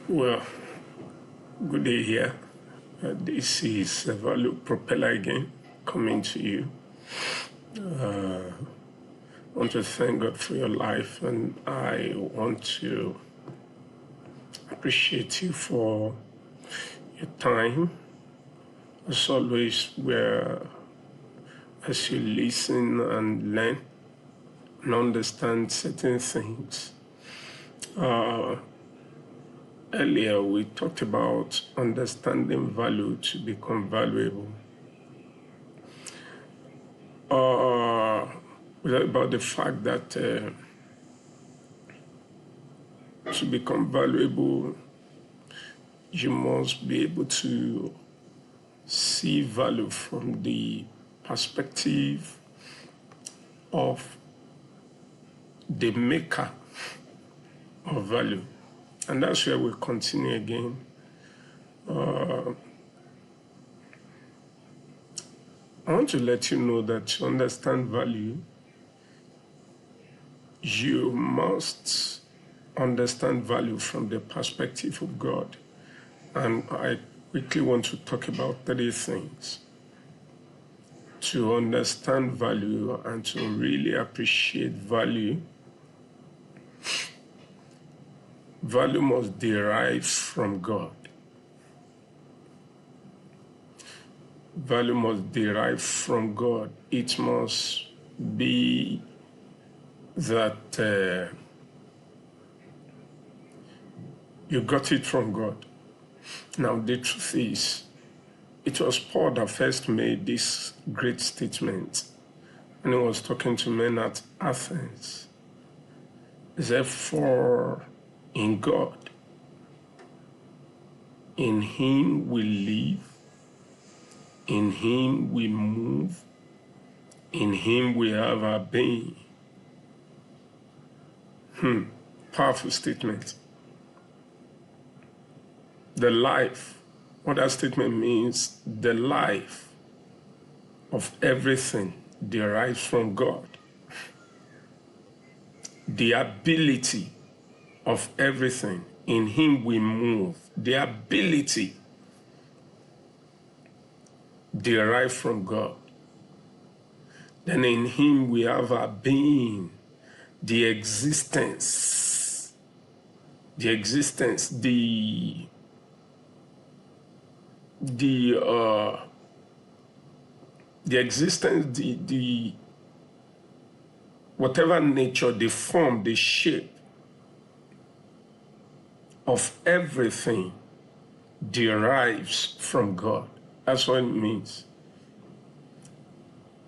Well, good day here. This is Value Propeller again, coming to you. I want to thank God for your life, and I want to appreciate you for your time. As always, as you listen and learn and understand certain things. Earlier, we talked about understanding value to become valuable. About the fact that to become valuable, you must be able to see value from the perspective of the maker of value. And that's where we continue again. I want to let you know that to understand value, you must understand value from the perspective of God. And I quickly want to talk about 3 things. To understand value and to really appreciate value, value must derive from God. Value must derive from God. It must be that you got it from God. Now, the truth is, it was Paul that first made this great statement, and he was talking to men at Athens. He said, "For in God, in Him we live, in Him we move, in Him we have our being." Powerful statement. The life, what that statement means, the life of everything derives from God. The ability of everything, in Him we move. The ability derived from God. Then in Him we have our being, the existence, the whatever nature, the form, the shape of everything derives from God. That's what it means.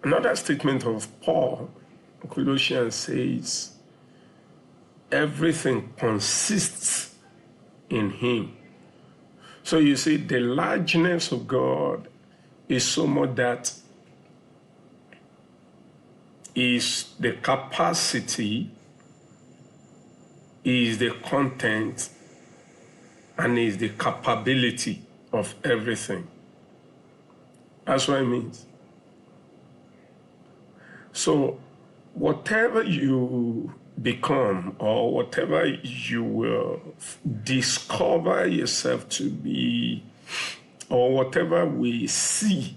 Another statement of Paul, Colossians, says, everything consists in Him. So you see, the largeness of God is so much that is the capacity, is the content, and is the capability of everything. That's what it means. So whatever you become or whatever you will discover yourself to be, or whatever we see,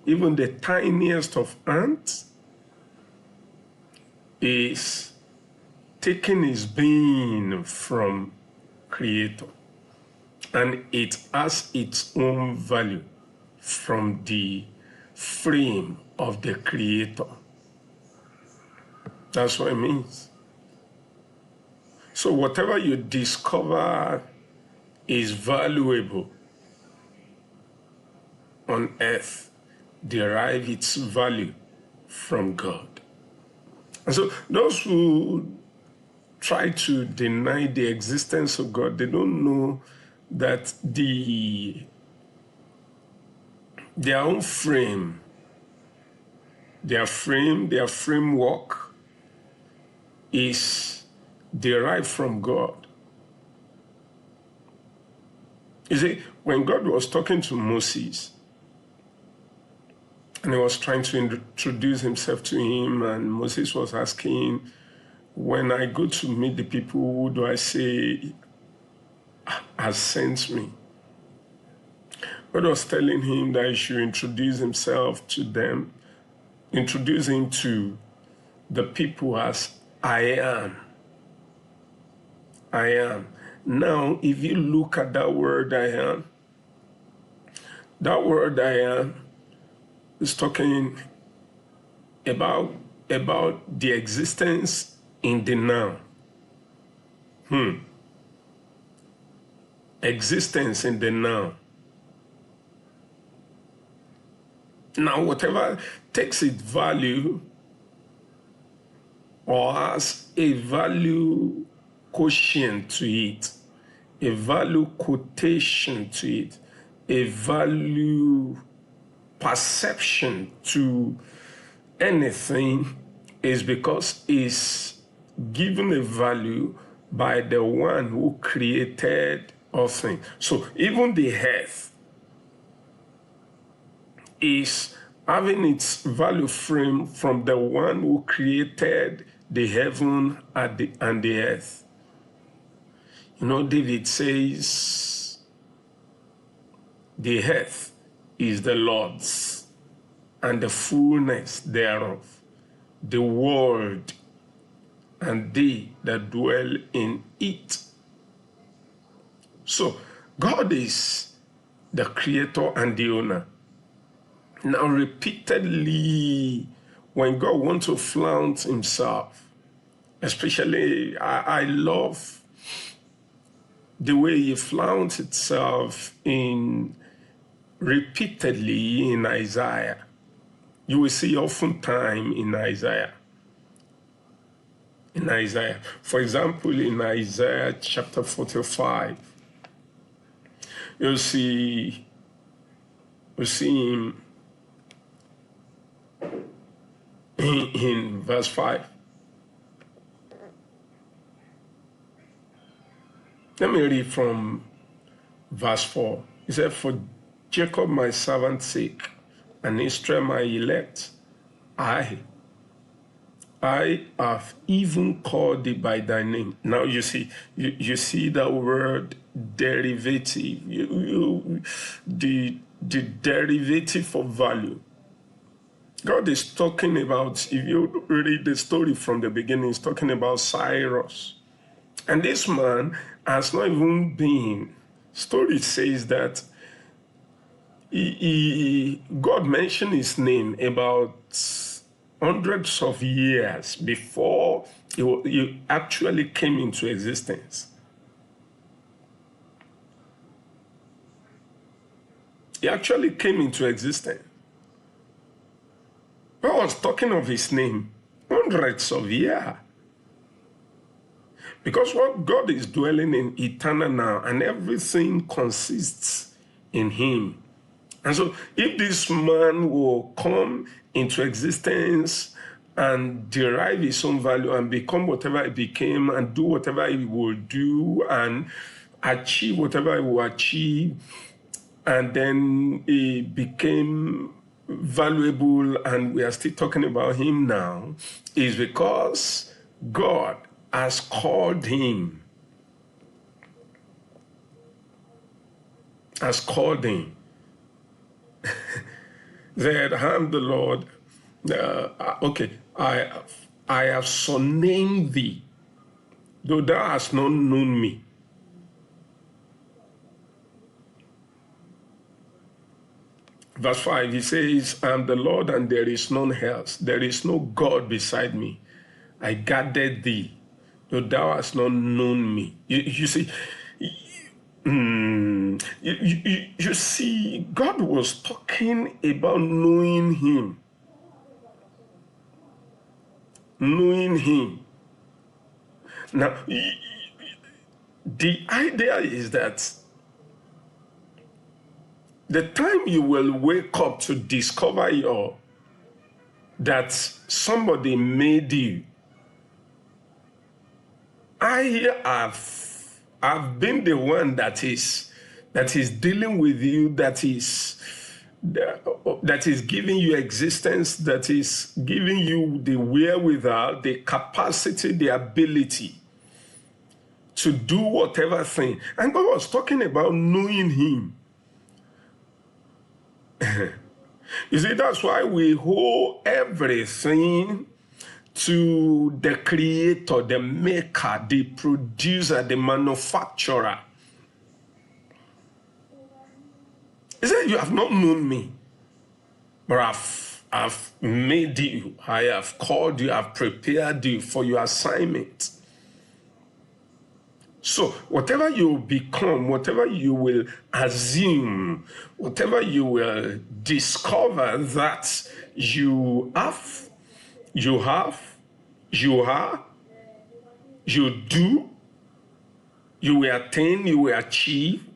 even the tiniest of ants, is taking its being from Creator, and it has its own value from the frame of the Creator. That's what it means. So whatever you discover is valuable on earth derive its value from God. And so those who try to deny the existence of God, they don't know that their own frame, their framework is derived from God. You see, when God was talking to Moses, and he was trying to introduce himself to him, and Moses was asking, when I go to meet the people, who do I say has sent me. God was telling him that he should introduce himself to them, introduce him to the people as I am. I am. Now, if you look at that word I am, that word I am is talking about the existence in the now. Existence in the now. Now, whatever takes its value or has a value quotient to it, a value quotation to it, a value perception to anything, is because it's given a value by the one who created all things. So even the earth is having its value frame from the one who created the heaven and the earth. You know, David says, the earth is the Lord's and the fullness thereof, the world and they that dwell in it. So God is the creator and the owner. Now, repeatedly, when God wants to flaunt himself, especially I love the way he flaunts itself repeatedly in Isaiah. You will see oftentimes in Isaiah. For example, in Isaiah chapter 45, you'll see him in verse 5. Let me read from verse 4. He said, for Jacob my servant's sake, and Israel my elect, I have even called thee by thy name. Now you see that word derivative, the derivative of value. God is talking about, if you read the story from the beginning, he's talking about Cyrus. And this man has not even been, story says that God mentioned his name about hundreds of years before he actually came into existence. He actually came into existence. God was talking of his name hundreds of years. Because what God is dwelling in eternal now, and everything consists in him. And so if this man will come into existence and derive his own value and become whatever he became and do whatever he will do and achieve whatever he will achieve, and then he became valuable and we are still talking about him now, is because God has called him. Has called him. That I'm the Lord. I have surnamed thee, though thou hast not known me. Verse 5, he says, I am the Lord and there is none else. There is no God beside me. I gathered thee, though thou hast not known me. You see, you see, God was talking about knowing him. Knowing him. Now, the idea is that the time you will wake up to discover that somebody made you, I've been the one that is dealing with you, that is giving you existence, that is giving you the wherewithal, the capacity, the ability to do whatever thing. And God was talking about knowing him. You see, that's why we owe everything to the creator, the maker, the producer, the manufacturer. He said, you have not known me, but I've made you, I have called you, I've prepared you for your assignment. So whatever you become, whatever you will assume, whatever you will discover that you have, you are, you do, you will attain, you will achieve,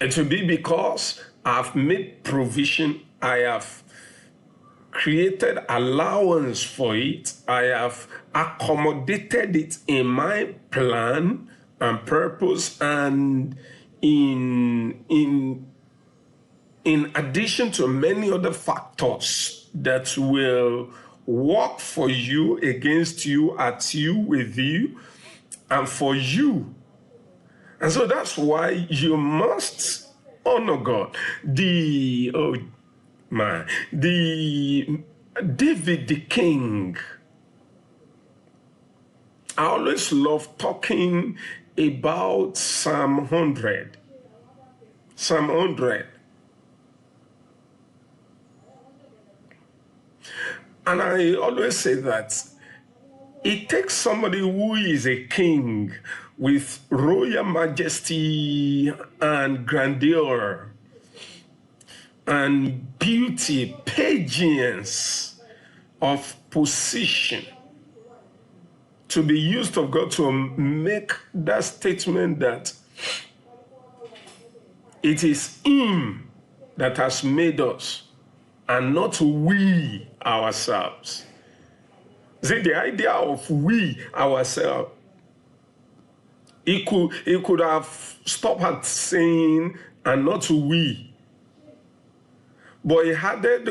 it will be because I've made provision, I have created allowance for it, I have accommodated it in my plan and purpose, and in addition to many other factors that will work for you, against you, at you, with you, and for you. And so that's why you must honor God. David the king, I always love talking about Psalm 100. Psalm 100. And I always say that it takes somebody who is a king with royal majesty and grandeur and beauty, pageants of position, to be used of God to make that statement that it is him that has made us and not we ourselves. See, the idea of we ourselves, he could have stopped at saying and not we, but he added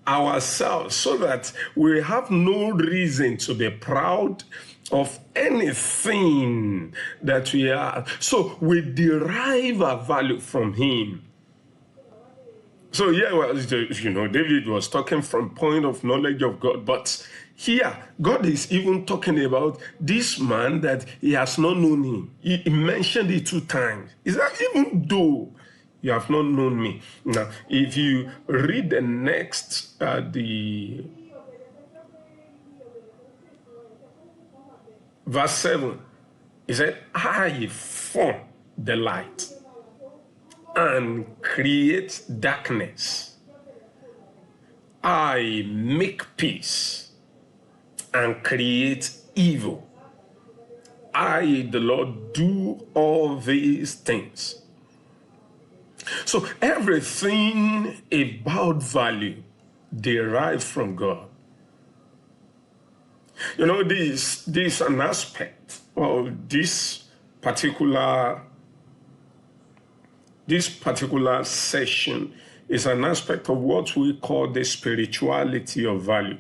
ourselves so that we have no reason to be proud of anything that we are. So we derive our value from him. So yeah, well, David was talking from point of knowledge of God, but here God is even talking about this man that he has not known him. He mentioned it 2 times. Is that even though you have not known me? Now, if you read the next, the verse 7, he said, I form the light and create darkness. I make peace and create evil. I, the Lord, do all these things. So everything about value derives from God. This is an aspect of this particular session is an aspect of what we call the spirituality of value.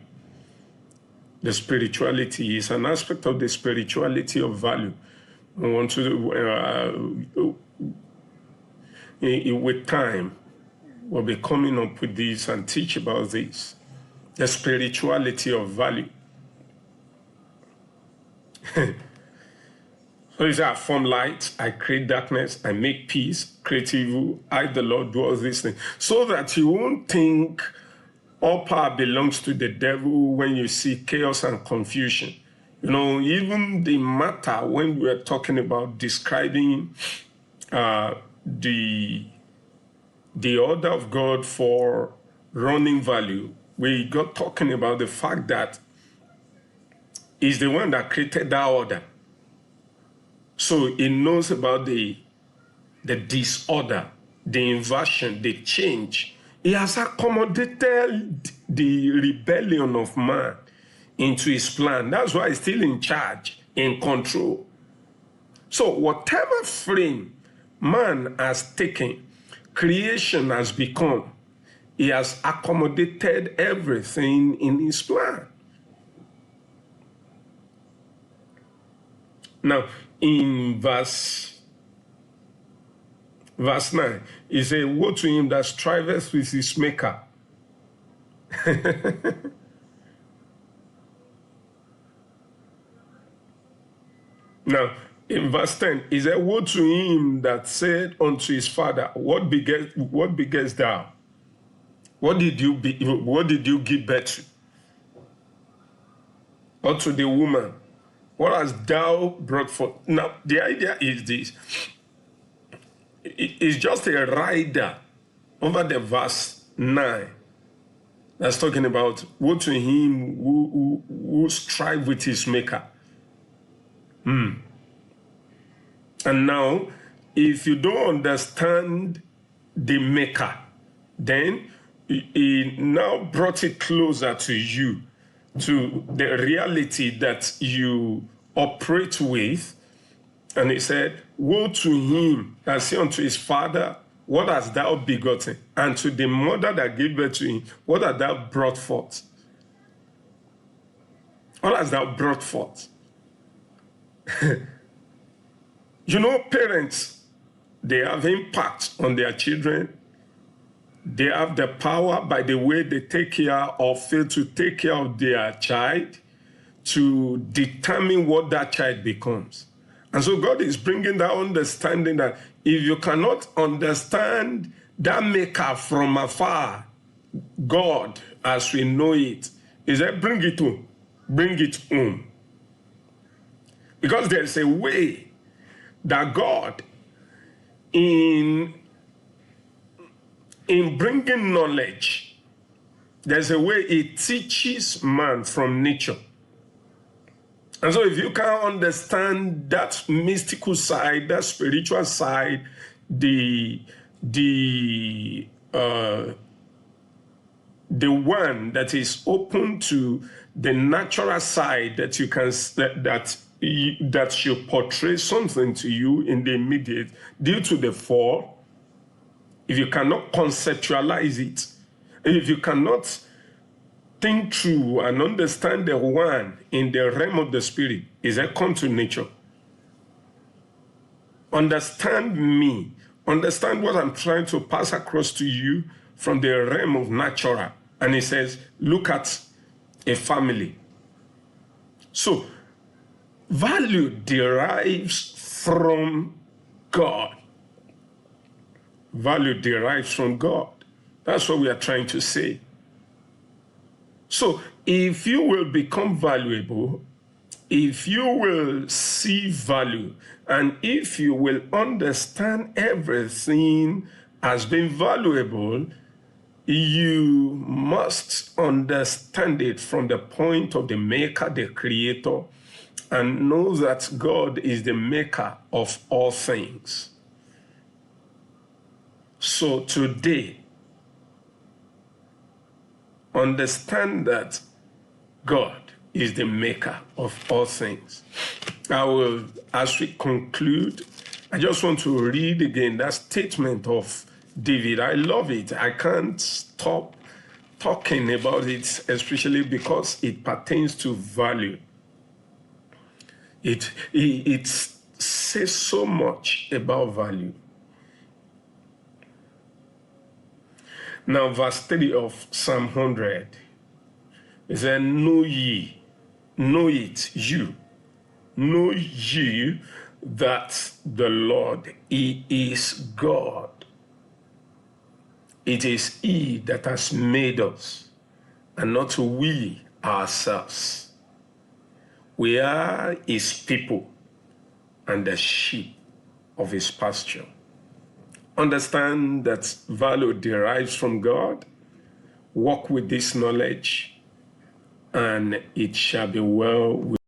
The spirituality is an aspect of the spirituality of value. I want to, with time, we'll be coming up with this and teach about this. The spirituality of value. So he said, I form light, I create darkness, I make peace, create evil, I, the Lord, do all these things. So that you won't think all power belongs to the devil when you see chaos and confusion. Even the matter when we are talking about describing the order of God for running value, we got talking about the fact that he's the one that created that order. So he knows about the disorder, the inversion, the change. He has accommodated the rebellion of man into his plan. That's why he's still in charge, in control. So whatever frame man has taken, creation has become, he has accommodated everything in his plan. Now, in verse 9, it says, woe to him that striveth with his maker. Now, in verse 10, it says, woe to him that said unto his father, what begettest thou? What did you give birth to? Or to the woman, what hast thou brought forth? Now, the idea is this. It's just a rider over the verse 9 that's talking about woe to him who strive with his maker. And now, if you don't understand the maker, then he now brought it closer to you, to the reality that you operate with. And he said, woe to him that said unto his father, what hast thou begotten? And to the mother that gave birth to him, what hast thou brought forth? What hast thou brought forth? You know, parents, they have impact on their children. They have the power by the way they take care or fail to take care of their child to determine what that child becomes. And so God is bringing that understanding that if you cannot understand that maker from afar, God as we know it, he said, bring it home. Bring it home. Because there's a way that God, in bringing knowledge, there's a way he teaches man from nature. And so if you can understand that mystical side, that spiritual side, the one that is open to the natural side that you can that should portray something to you in the immediate due to the fall, if you cannot conceptualize it, if you cannot think through and understand the one in the realm of the spirit, is a come to nature. Understand me. Understand what I'm trying to pass across to you from the realm of natural. And he says, look at a family. So, value derives from God. Value derives from God. That's what we are trying to say. So, if you will become valuable, if you will see value, and if you will understand everything as being valuable, you must understand it from the point of the maker, the creator, and know that God is the maker of all things. So today, understand that God is the maker of all things. I will, as we conclude, I just want to read again that statement of David. I love it. I can't stop talking about it, especially because it pertains to value. It says so much about value. Now, verse 3 of Psalm 100, it says, know ye, know it, you. Know ye that the Lord, he is God. It is he that has made us, and not we ourselves. We are his people and the sheep of his pasture. Understand that value derives from God. Walk with this knowledge, and it shall be well with